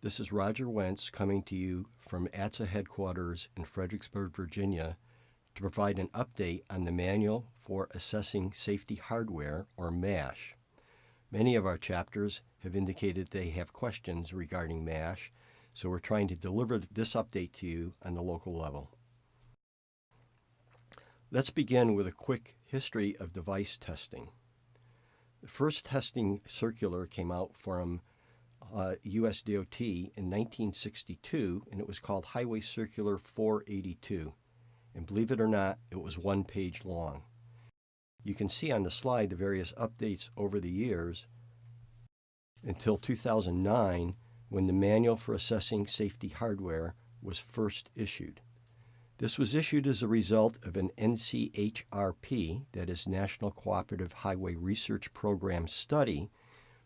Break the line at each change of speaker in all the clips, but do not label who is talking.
This is Roger Wentz coming to you from ATSA headquarters in Fredericksburg, Virginia, to provide an update on the Manual for Assessing Safety Hardware, or MASH. Many of our chapters have indicated they have questions regarding MASH, so we're trying to deliver this update to you on the local level. Let's begin with a quick history of device testing. The first testing circular came out from US DOT in 1962, and it was called Highway Circular 482. And believe it or not, it was 1 page long. You can see on the slide the various updates over the years until 2009, when the Manual for Assessing Safety Hardware was first issued. This was issued as a result of an NCHRP, that is National Cooperative Highway Research Program study,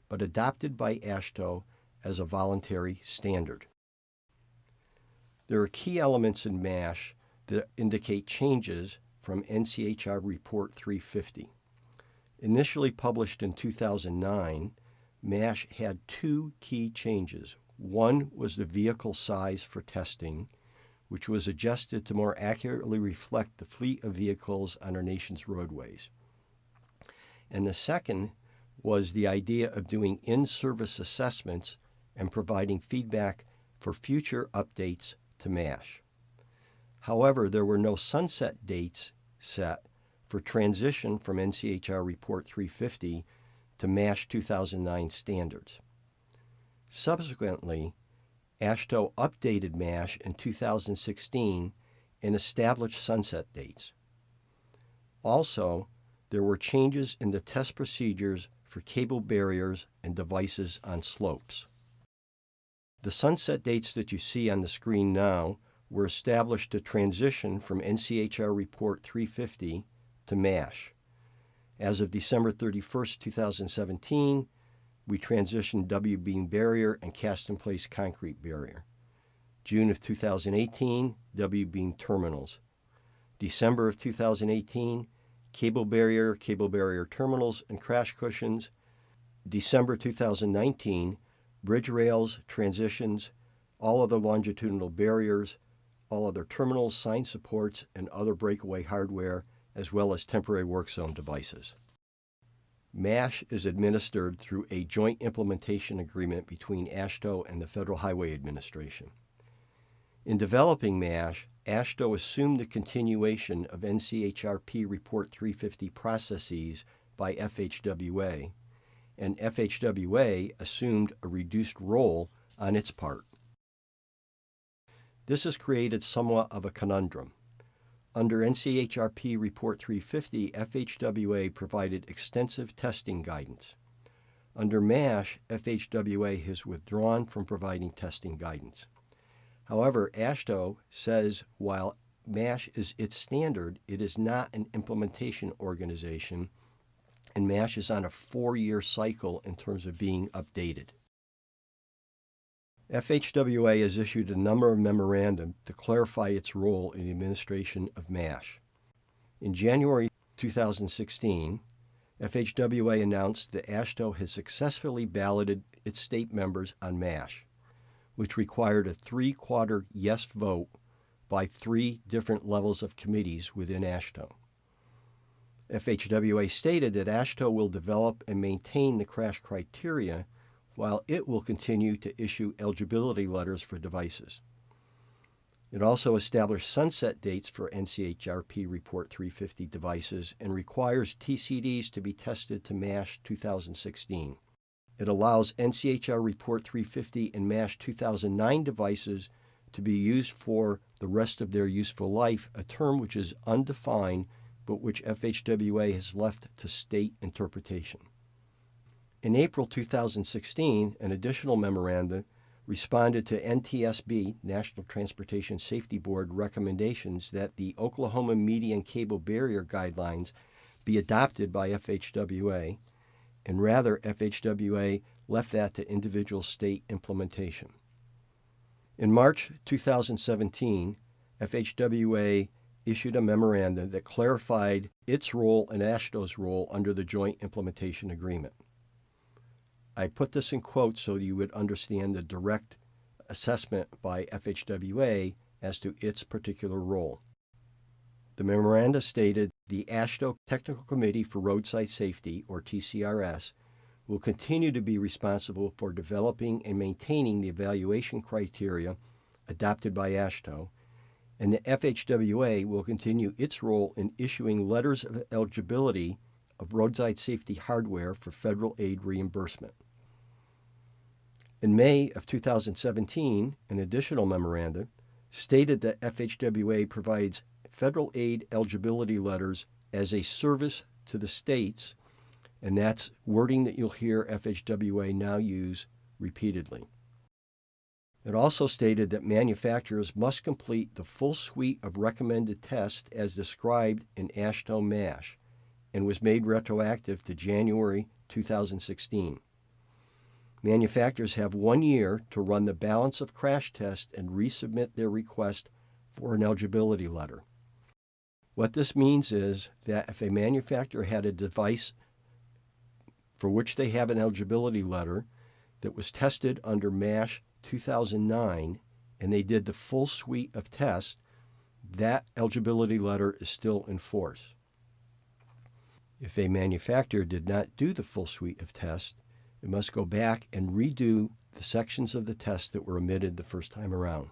but adopted by AASHTO as a voluntary standard. There are key elements in MASH that indicate changes from NCHR Report 350. Initially published in 2009, MASH had two key changes. One was the vehicle size for testing, which was adjusted to more accurately reflect the fleet of vehicles on our nation's roadways. And the second was the idea of doing in-service assessments and providing feedback for future updates to MASH. However, there were no sunset dates set for transition from NCHR Report 350 to MASH 2009 standards. Subsequently, AASHTO updated MASH in 2016 and established sunset dates. Also, there were changes in the test procedures for cable barriers and devices on slopes. The sunset dates that you see on the screen now were established to transition from NCHR Report 350 to MASH. As of December 31st, 2017, we transitioned W-beam barrier and cast-in-place concrete barrier. June of 2018, W-beam terminals. December of 2018, cable barrier terminals, and crash cushions. December 2019, bridge rails, transitions, all other longitudinal barriers, all other terminals, sign supports, and other breakaway hardware, as well as temporary work zone devices. MASH is administered through a joint implementation agreement between AASHTO and the Federal Highway Administration. In developing MASH, AASHTO assumed the continuation of NCHRP Report 350 processes by FHWA, and FHWA assumed a reduced role on its part. This has created somewhat of a conundrum. Under NCHRP Report 350, FHWA provided extensive testing guidance. Under MASH, FHWA has withdrawn from providing testing guidance. However, AASHTO says while MASH is its standard, it is not an implementation organization, and MASH is on a 4-year cycle in terms of being updated. FHWA has issued a number of memorandum to clarify its role in the administration of MASH. In January 2016, FHWA announced that AASHTO has successfully balloted its state members on MASH, which required a 3/4 yes vote by 3 different levels of committees within AASHTO. FHWA stated that AASHTO will develop and maintain the crash criteria while it will continue to issue eligibility letters for devices. It also established sunset dates for NCHRP Report 350 devices and requires TCDs to be tested to MASH 2016. It allows NCHR Report 350 and MASH 2009 devices to be used for the rest of their useful life, a term which is undefined but which FHWA has left to state interpretation. In April 2016, an additional memorandum responded to NTSB, National Transportation Safety Board, recommendations that the Oklahoma Median Cable Barrier Guidelines be adopted by FHWA, and rather FHWA left that to individual state implementation. In March 2017, FHWA issued a memorandum that clarified its role and AASHTO's role under the Joint Implementation Agreement. I put this in quotes so you would understand the direct assessment by FHWA as to its particular role. The memoranda stated the AASHTO Technical Committee for Roadside Safety, or TCRS, will continue to be responsible for developing and maintaining the evaluation criteria adopted by AASHTO, and the FHWA will continue its role in issuing letters of eligibility of roadside safety hardware for federal aid reimbursement. In May of 2017, an additional memorandum stated that FHWA provides federal aid eligibility letters as a service to the states, and that's wording that you'll hear FHWA now use repeatedly. It also stated that manufacturers must complete the full suite of recommended tests as described in AASHTO MASH, and was made retroactive to January 2016. Manufacturers have 1 year to run the balance of crash tests and resubmit their request for an eligibility letter. What this means is that if a manufacturer had a device for which they have an eligibility letter that was tested under MASH 2009 and they did the full suite of tests, that eligibility letter is still in force. If a manufacturer did not do the full suite of tests, it must go back and redo the sections of the test that were omitted the first time around.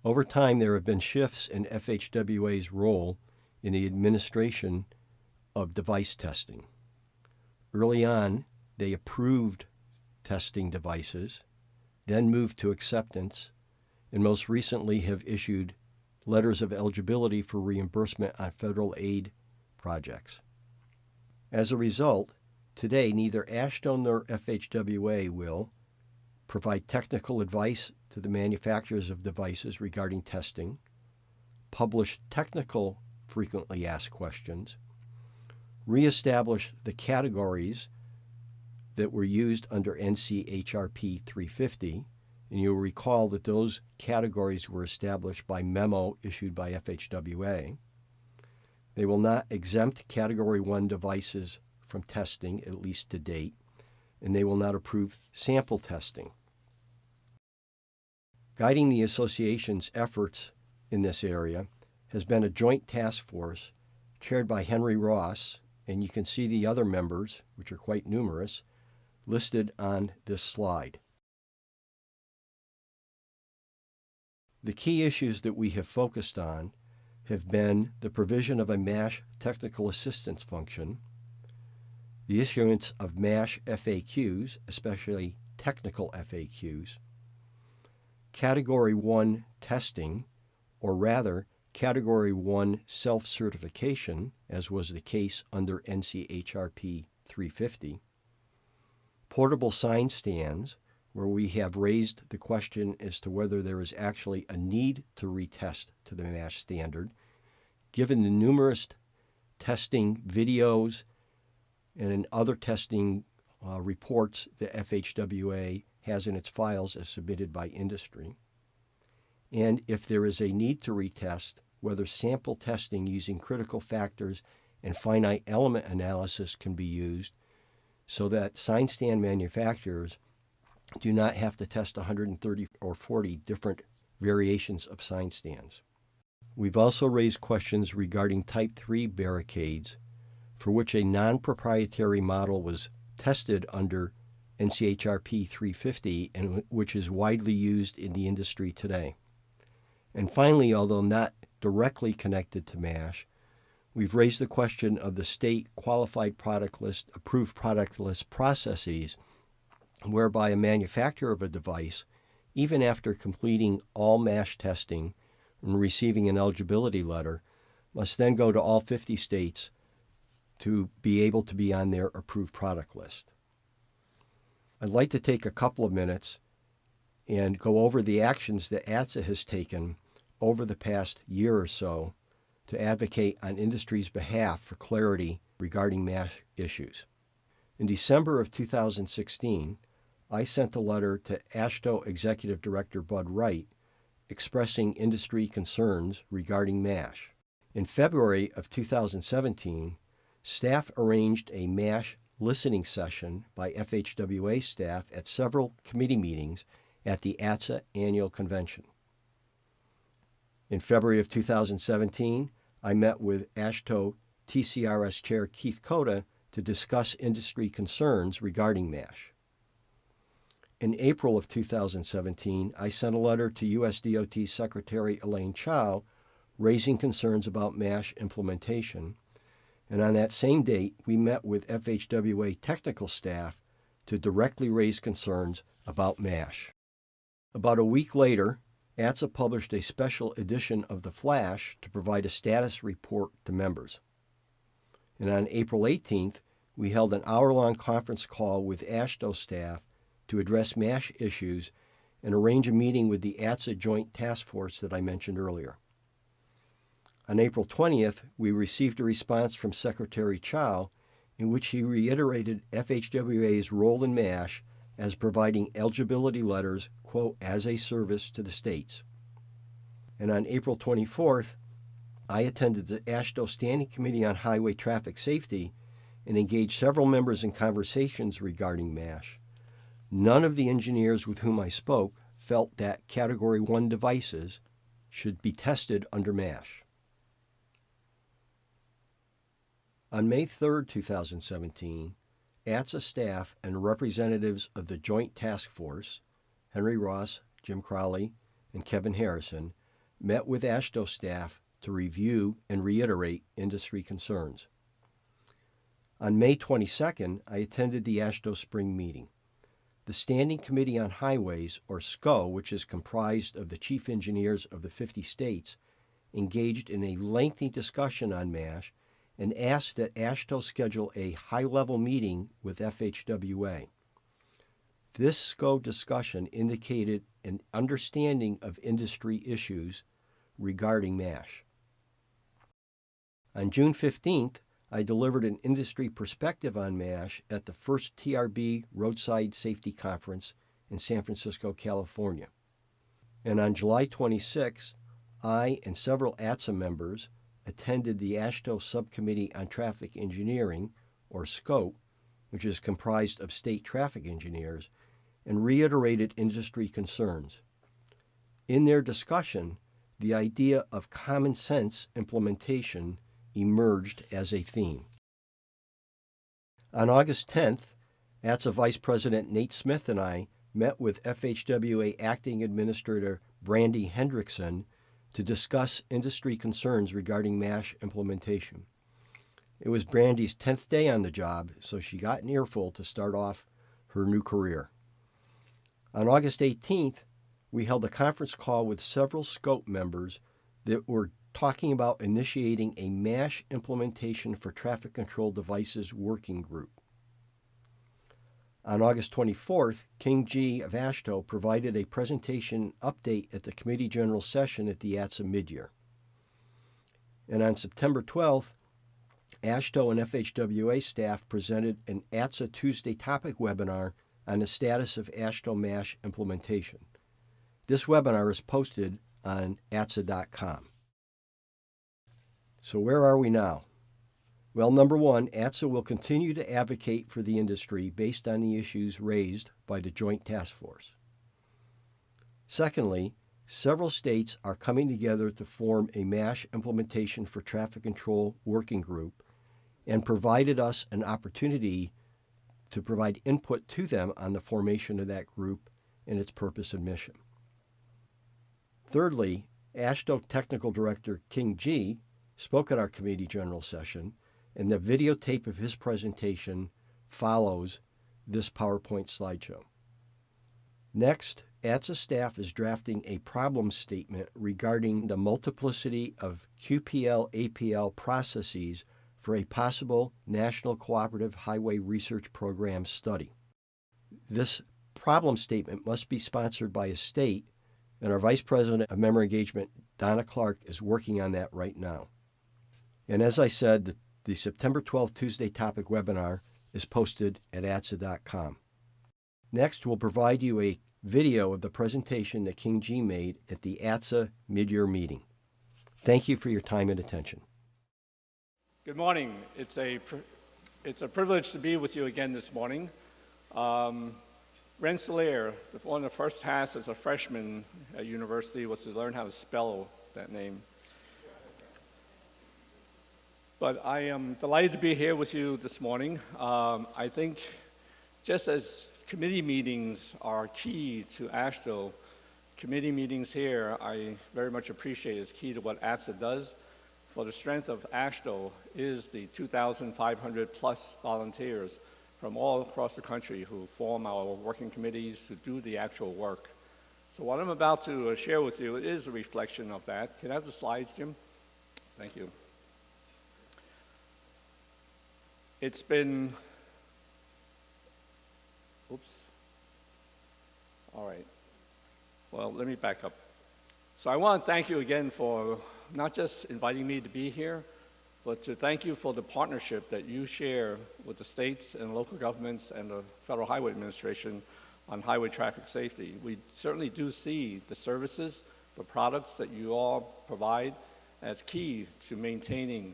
Over time, there have been shifts in FHWA's role in the administration of device testing. Early on, they approved testing devices, then moved to acceptance, and most recently have issued letters of eligibility for reimbursement on federal aid projects. As a result, today neither AASHTO nor FHWA will provide technical advice to the manufacturers of devices regarding testing, publish technical frequently asked questions, reestablish the categories that were used under NCHRP 350, and you'll recall that those categories were established by memo issued by FHWA. They will not exempt Category 1 devices from testing, at least to date, and they will not approve sample testing. Guiding the association's efforts in this area has been a joint task force chaired by Henry Ross, and you can see the other members, which are quite numerous, listed on this slide. The key issues that we have focused on have been the provision of a MASH technical assistance function, the issuance of MASH FAQs, especially technical FAQs, Category 1 testing, or rather Category 1 self-certification, as was the case under NCHRP 350, portable sign stands, where we have raised the question as to whether there is actually a need to retest to the MASH standard, given the numerous testing videos and other testing reports that FHWA has in its files as submitted by industry. And if there is a need to retest, whether sample testing using critical factors and finite element analysis can be used so that sign stand manufacturers do not have to test 130 or 40 different variations of sign stands. We've also raised questions regarding Type 3 barricades, for which a non-proprietary model was tested under NCHRP 350 and which is widely used in the industry today. And finally, although not directly connected to MASH, we've raised the question of the state qualified product list, approved product list processes, whereby a manufacturer of a device, even after completing all MASH testing and receiving an eligibility letter, must then go to all 50 states to be able to be on their approved product list. I'd like to take a couple of minutes and go over the actions that ATSA has taken over the past year or so to advocate on industry's behalf for clarity regarding MASH issues. In December of 2016, I sent a letter to AASHTO Executive Director Bud Wright expressing industry concerns regarding MASH. In February of 2017, staff arranged a MASH listening session by FHWA staff at several committee meetings at the ATSA annual convention. In February of 2017, I met with AASHTO TCRS Chair Keith Cota to discuss industry concerns regarding MASH. In April of 2017, I sent a letter to USDOT Secretary Elaine Chao raising concerns about MASH implementation, and on that same date, we met with FHWA technical staff to directly raise concerns about MASH. About a week later, ATSA published a special edition of the Flash to provide a status report to members. And on April 18th, we held an hour-long conference call with AASHTO staff to address MASH issues and arrange a meeting with the ATSA Joint Task Force that I mentioned earlier. On April 20th, we received a response from Secretary Chao in which he reiterated FHWA's role in MASH as providing eligibility letters, quote, as a service to the states. And on April 24th, I attended the AASHTO Standing Committee on Highway Traffic Safety and engaged several members in conversations regarding MASH. None of the engineers with whom I spoke felt that Category 1 devices should be tested under MASH. On May 3, 2017, ATSA staff and representatives of the Joint Task Force, Henry Ross, Jim Crowley, and Kevin Harrison, met with AASHTO staff to review and reiterate industry concerns. On May 22nd, I attended the AASHTO Spring Meeting. The Standing Committee on Highways, or SCO, which is comprised of the chief engineers of the 50 states, engaged in a lengthy discussion on MASH and asked that AASHTO schedule a high-level meeting with FHWA. This SCO discussion indicated an understanding of industry issues regarding MASH. On June 15th, I delivered an industry perspective on MASH at the first TRB Roadside Safety Conference in San Francisco, California. And on July 26th, I and several ATSA members attended the AASHTO Subcommittee on Traffic Engineering, or SCOTE, which is comprised of state traffic engineers, and reiterated industry concerns. In their discussion, the idea of common sense implementation emerged as a theme. On August 10th, ATSA Vice President Nate Smith and I met with FHWA Acting Administrator Brandy Hendrickson to discuss industry concerns regarding MASH implementation. It was Brandy's 10th day on the job, so she got an earful to start off her new career. On August 18th, we held a conference call with several SCOTE members that were talking about initiating a MASH implementation for traffic control devices working group. On August 24th, King G. of AASHTO provided a presentation update at the Committee General Session at the ATSA midyear. And on September 12th, AASHTO and FHWA staff presented an ATSA Tuesday topic webinar on the status of AASHTO MASH implementation. This webinar is posted on ATSA.com. So where are we now? Well, number one, ATSA will continue to advocate for the industry based on the issues raised by the Joint Task Force. Secondly, several states are coming together to form a MASH implementation for traffic control working group and provided us an opportunity to provide input to them on the formation of that group and its purpose and mission. Thirdly, AASHTO Technical Director King G. spoke at our Committee General Session, and the videotape of his presentation follows this PowerPoint slideshow. Next, ATSA staff is drafting a problem statement regarding the multiplicity of QPL-APL processes for a possible National Cooperative Highway Research Program study. This problem statement must be sponsored by a state, and our Vice President of Member Engagement, Donna Clark, is working on that right now. And as I said, the September 12th Tuesday topic webinar is posted at ATSA.com. Next, we'll provide you a video of the presentation that King G made at the ATSA mid-year meeting. Thank you for your time and attention.
Good morning. It's It's a privilege to be with you again this morning. Rensselaer, one of the first tasks as a freshman at university was to learn how to spell that name. But I am delighted to be here with you this morning. I think just as committee meetings are key to AASHTO, committee meetings here I very much appreciate is key to what ATSA does. For the strength of AASHTO is the 2,500 plus volunteers from all across the country who form our working committees to do the actual work. So what I'm about to share with you is a reflection of that. Can I have the slides, Jim? Thank you. It's been, oops. All right. Well, let me back up. So I want to thank you again for not just inviting me to be here, but to thank you for the partnership that you share with the states and local governments and the Federal Highway Administration on highway traffic safety. We certainly do see the services, the products that you all provide as key to maintaining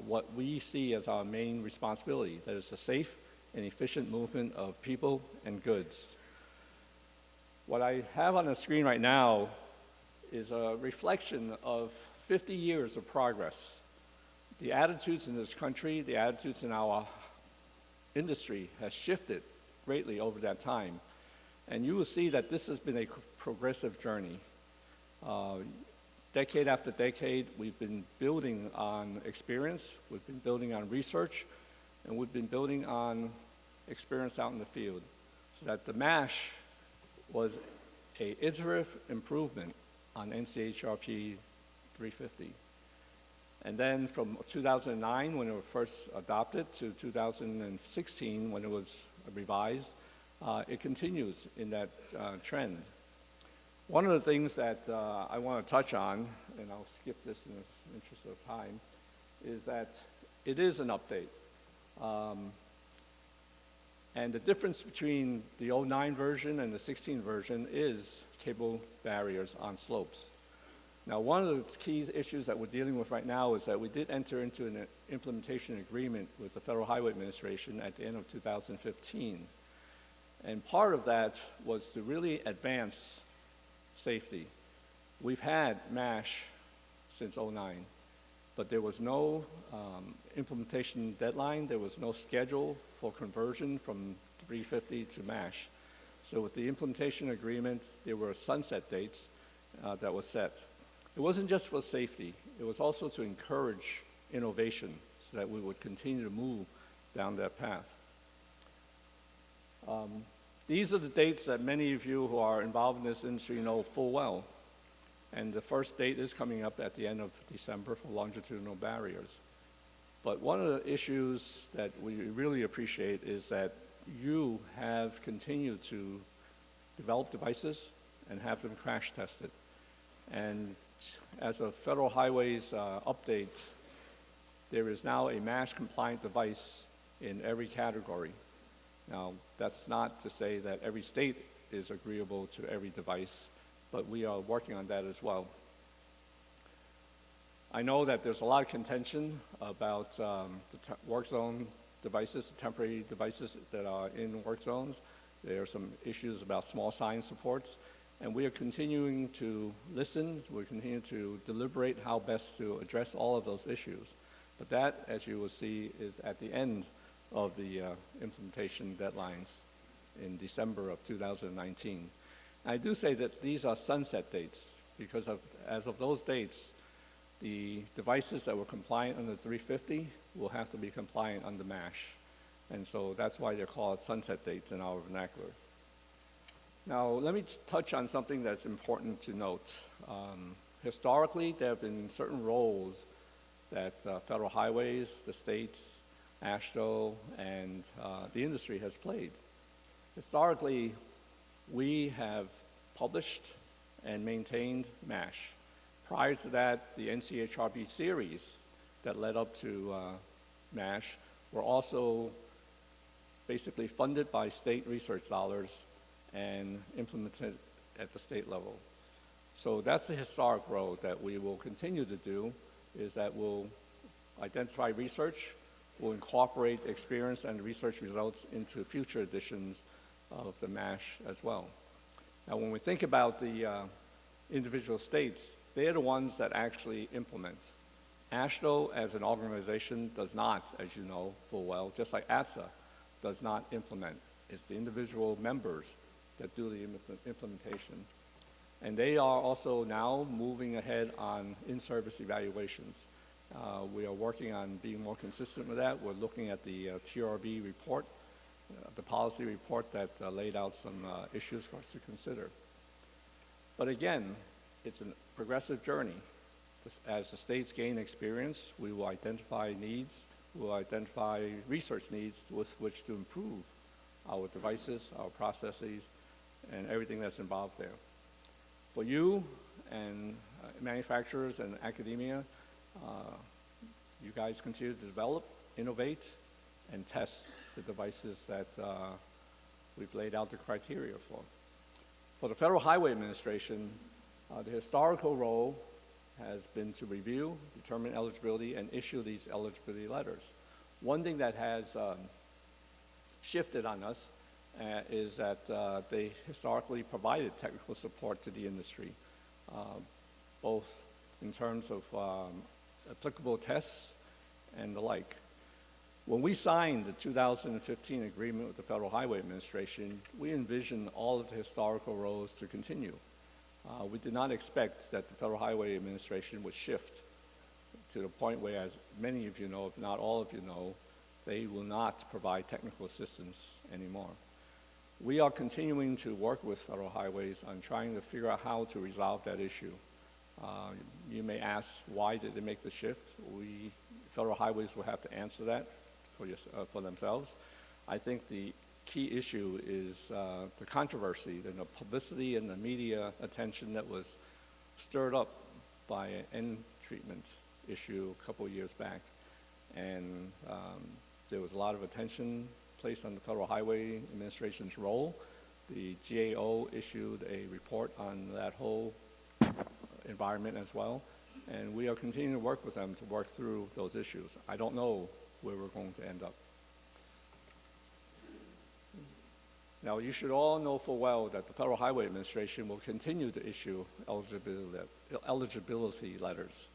what we see as our main responsibility, that is the safe and efficient movement of people and goods. What I have on the screen right now is a reflection of 50 years of progress. The attitudes in this country, the attitudes in our industry has shifted greatly over that time. And you will see that this has been a progressive journey. Decade after decade, we've been building on experience, we've been building on research, and we've been building on experience out in the field. So that the MASH was an iterative improvement on NCHRP 350. And then from 2009, when it was first adopted, to 2016, when it was revised, it continues in that trend. One of the things that I want to touch on, and I'll skip this in the interest of time, is that it is an update. And the difference between the 09 version and the 16 version is cable barriers on slopes. Now, one of the key issues that we're dealing with right now is that we did enter into an implementation agreement with the Federal Highway Administration at the end of 2015. And part of that was to really advance safety. We've had MASH since 09, but there was no implementation deadline, there was no schedule for conversion from 350 to MASH. So with the implementation agreement, there were sunset dates that were set. It wasn't just for safety, it was also to encourage innovation so that we would continue to move down that path. These are the dates that many of you who are involved in this industry know full well. And the first date is coming up at the end of December for longitudinal barriers. But one of the issues that we really appreciate is that you have continued to develop devices and have them crash tested. And as a Federal Highways update, there is now a MASH compliant device in every category. Now, that's not to say that every state is agreeable to every device, but we are working on that as well. I know that there's a lot of contention about the work zone devices, the temporary devices that are in work zones. There are some issues about small sign supports, and we are continuing to listen, we're continuing to deliberate how best to address all of those issues. But that, as you will see, is at the end of the implementation deadlines in December of 2019. And I do say that these are sunset dates because as of those dates, the devices that were compliant under 350 will have to be compliant under MASH. And so that's why they're called sunset dates in our vernacular. Now, let me touch on something that's important to note. Historically, there have been certain roles that Federal Highways, the states, AASHTO, and the industry has played. Historically, we have published and maintained MASH. Prior to that, the NCHRP series that led up to MASH were also basically funded by state research dollars and implemented at the state level. So that's the historic road that we will continue to do, is that we'll identify research will incorporate experience and research results into future editions of the MASH as well. Now, when we think about the individual states, they're the ones that actually implement. AASHTO as an organization does not, as you know full well, just like ATSA, does not implement. It's the individual members that do the implementation. And they are also now moving ahead on in-service evaluations. We are working on being more consistent with that. We're looking at the TRB report, the policy report that laid out some issues for us to consider. But again, it's a progressive journey. As the states gain experience, we will identify needs, we will identify research needs with which to improve our devices, our processes, and everything that's involved there. For you and manufacturers and academia, you guys continue to develop, innovate, and test the devices that we've laid out the criteria for. For the Federal Highway Administration, the historical role has been to review, determine eligibility, and issue these eligibility letters. One thing that has shifted on us is that they historically provided technical support to the industry, both in terms of applicable tests and the like. When we signed the 2015 agreement with the Federal Highway Administration, we envisioned all of the historical roles to continue. We did not expect that the Federal Highway Administration would shift to the point where, as many of you know, if not all of you know, they will not provide technical assistance anymore. We are continuing to work with Federal Highways on trying to figure out how to resolve that issue. You may ask, why did they make the shift? Federal Highways will have to answer that for themselves. I think the key issue is the controversy, the publicity and the media attention that was stirred up by an end treatment issue a couple of years back. And there was a lot of attention placed on the Federal Highway Administration's role. The GAO issued a report on that whole environment as well, and we are continuing to work with them to work through those issues. I don't know where we're going to end up. Now, you should all know full well that the Federal Highway Administration will continue to issue eligibility letters.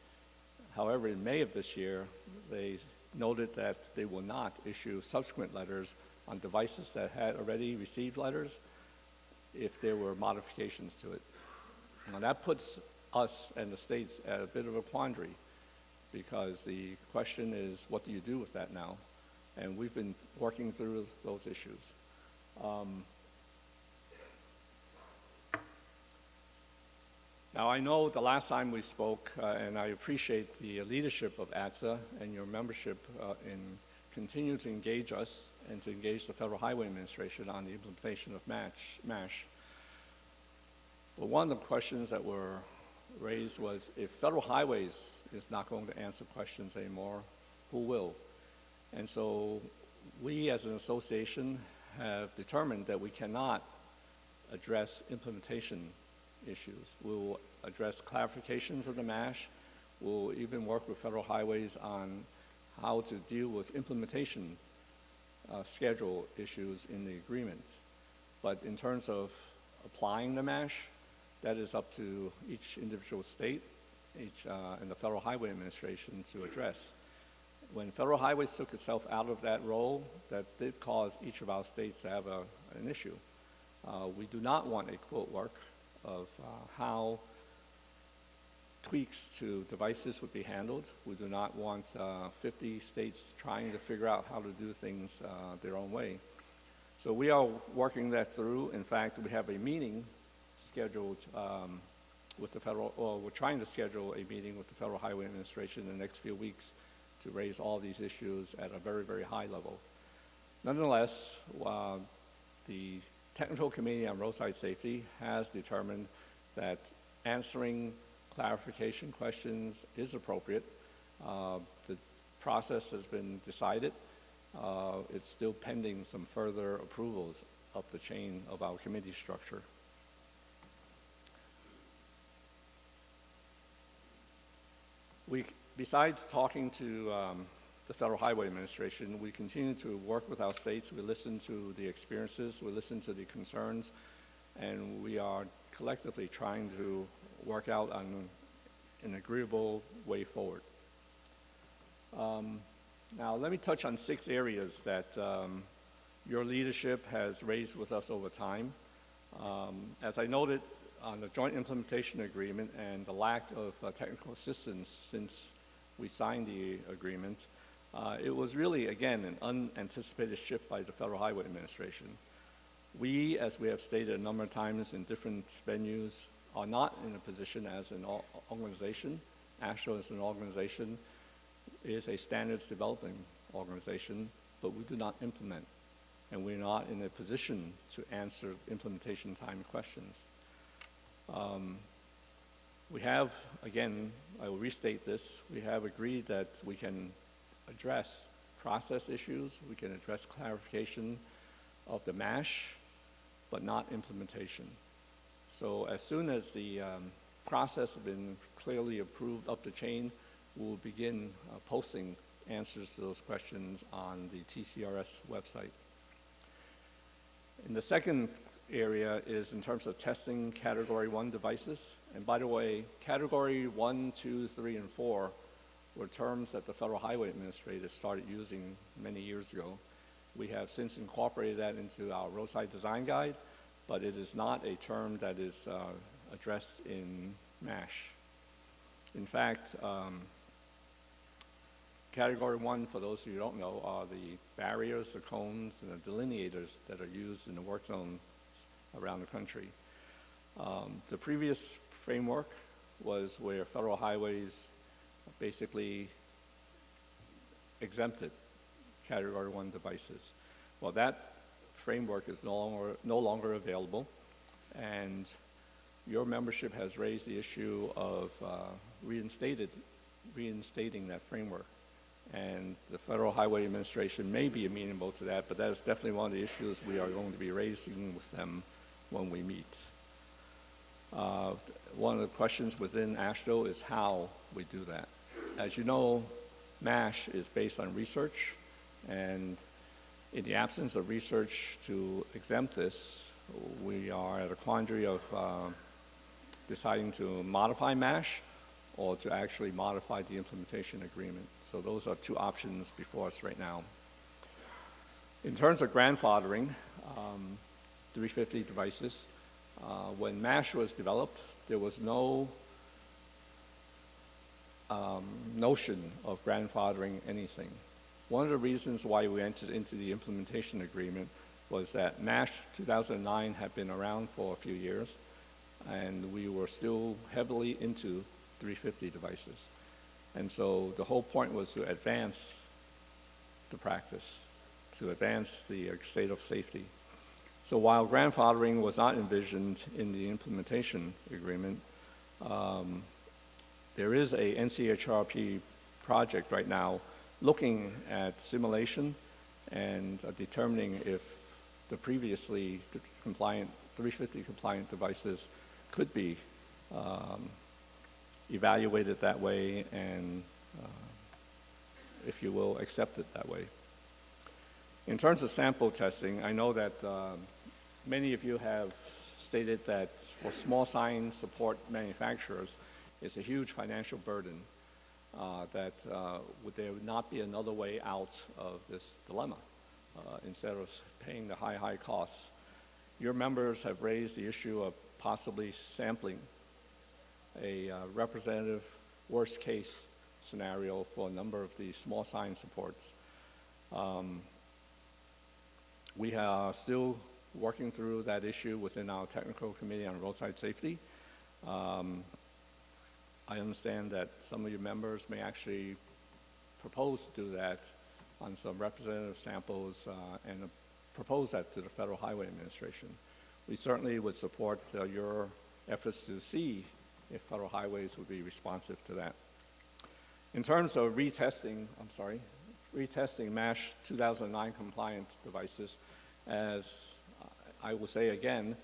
However, in May of this year, they noted that they will not issue subsequent letters on devices that had already received letters if there were modifications to it. Now, that puts us and the states at a bit of a quandary, because the question is, what do you do with that now? And we've been working through those issues. Now, I know the last time we spoke, and I appreciate the leadership of ATSA and your membership in continue to engage us and to engage the Federal Highway Administration on the implementation of MASH. But one of the questions that were raised was, if Federal Highways is not going to answer questions anymore, who will? And so we as an association have determined that we cannot address implementation issues. We will address clarifications of the MASH. We'll even work with Federal Highways on how to deal with implementation schedule issues in the agreement. But in terms of applying the MASH, that is up to each individual state and the Federal Highway Administration to address. When Federal Highways took itself out of that role, that did cause each of our states to have an issue. We do not want a quote work of how tweaks to devices would be handled. We do not want 50 states trying to figure out how to do things their own way. So we are working that through. In fact, we have a meeting scheduled with the we're trying to schedule a meeting with the Federal Highway Administration in the next few weeks to raise all these issues at a very, very high level. Nonetheless, the Technical Committee on Roadside Safety has determined that answering clarification questions is appropriate. The process has been decided. It's still pending some further approvals up the chain of our committee structure. Besides talking to the Federal Highway Administration, we continue to work with our states. We listen to the experiences, we listen to the concerns, and we are collectively trying to work out on an agreeable way forward. Now, let me touch on 6 areas that your leadership has raised with us over time. As I noted on the Joint Implementation Agreement and the lack of technical assistance since we signed the agreement, it was really, again, an unanticipated shift by the Federal Highway Administration. We, as we have stated a number of times in different venues, are not in a position as an organization. AASHTO as an organization is a standards developing organization, but we do not implement, and we're not in a position to answer implementation time questions. We have, again, I will restate this, we have agreed that we can address process issues, we can address clarification of the MASH, but not implementation. So as soon as the process has been clearly approved up the chain, we'll begin posting answers to those questions on the TCRS website. And the second area is in terms of testing Category 1 devices. And by the way, Category 1, 2, 3, and 4 were terms that the Federal Highway Administrator started using many years ago. We have since incorporated that into our roadside design guide, but it is not a term that is addressed in MASH. In fact, Category 1, for those of you who don't know, are the barriers, the cones, and the delineators that are used in the work zones around the country. The previous framework was where federal highways basically exempted Category 1 devices. Well, that framework is no longer available, and your membership has raised the issue of reinstating that framework. And the Federal Highway Administration may be amenable to that, but that is definitely one of the issues we are going to be raising with them when we meet. One of the questions within AASHTO is how we do that. As you know, MASH is based on research, and in the absence of research to exempt this, we are at a quandary of deciding to modify MASH or to actually modify the implementation agreement. So those are 2 options before us right now. In terms of grandfathering, 350 devices, when MASH was developed, there was no notion of grandfathering anything. One of the reasons why we entered into the implementation agreement was that MASH 2009 had been around for a few years, and we were still heavily into 350 devices. And so the whole point was to advance the practice, to advance the state of safety. So while grandfathering was not envisioned in the implementation agreement, there is a NCHRP project right now looking at simulation and determining if the previously compliant, 350 compliant devices could be evaluated that way and, if you will, accepted that way. In terms of sample testing, I know that many of you have stated that for small sign support manufacturers, it's a huge financial burden, that there would not be another way out of this dilemma instead of paying the high costs. Your members have raised the issue of possibly sampling a representative worst case scenario for a number of these small sign supports. We are still working through that issue within our technical committee on roadside safety. I understand that some of your members may actually propose to do that on some representative samples and propose that to the Federal Highway Administration. We certainly would support your efforts to see if Federal Highways would be responsive to that. In terms of retesting MASH 2009 compliant devices, as I will say again,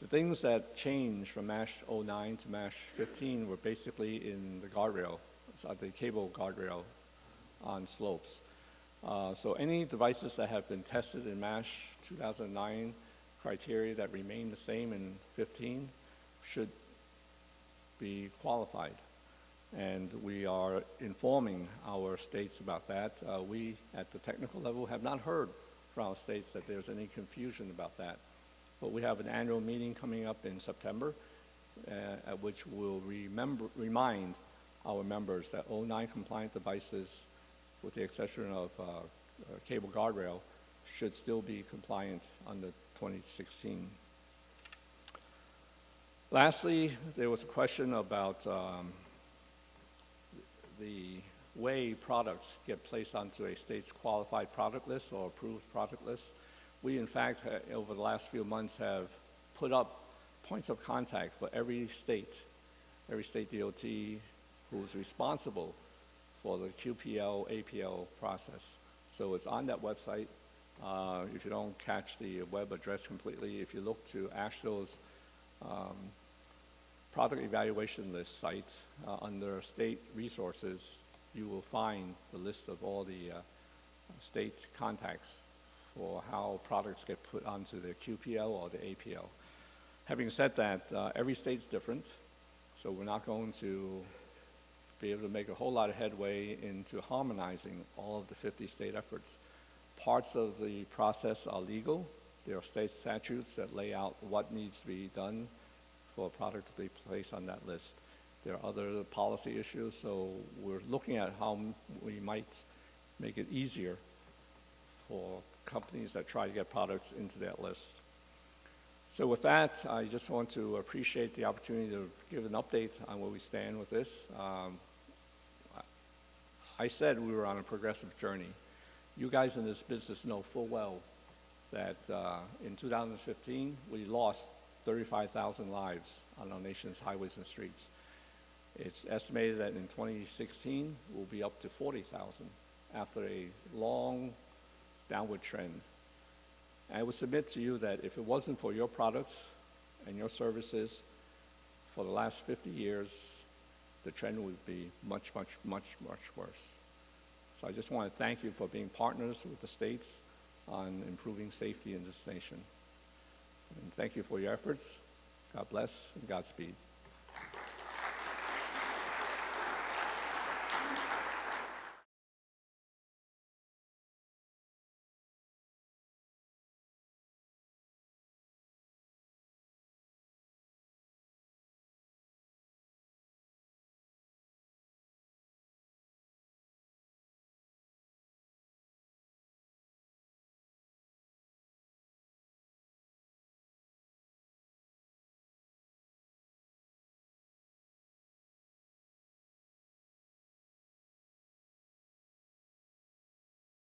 the things that changed from MASH 09 to MASH 15 were basically in the guardrail, the cable guardrail on slopes. So any devices that have been tested in MASH 2009 criteria that remain the same in 15 should be qualified. And we are informing our states about that. We, at the technical level, have not heard from our states that there's any confusion about that. But we have an annual meeting coming up in September, at which we'll remind our members that 09 compliant devices, with the exception of cable guardrail, should still be compliant under 2016. Lastly, there was a question about the way products get placed onto a state's qualified product list or approved product list. We, in fact, over the last few months have put up points of contact for every state DOT who's responsible for the QPL, APL process. So it's on that website. If you don't catch the web address completely, if you look to AASHTO's product evaluation list site under state resources, you will find the list of all the state contacts for how products get put onto the QPL or the APL. Having said that, every state's different, so we're not going to be able to make a whole lot of headway into harmonizing all of the 50 state efforts. Parts of the process are legal. There are state statutes that lay out what needs to be done for a product to be placed on that list. There are other policy issues, so we're looking at how we might make it easier for companies that try to get products into that list. So with that, I just want to appreciate the opportunity to give an update on where we stand with this. I said we were on a progressive journey. You guys in this business know full well that in 2015, we lost 35,000 lives on our nation's highways and streets. It's estimated that in 2016, we'll be up to 40,000 after a long downward trend. And I would submit to you that if it wasn't for your products and your services for the last 50 years, the trend would be much, much, much, much worse. So I just want to thank you for being partners with the states on improving safety in this nation. And thank you for your efforts. God bless and Godspeed.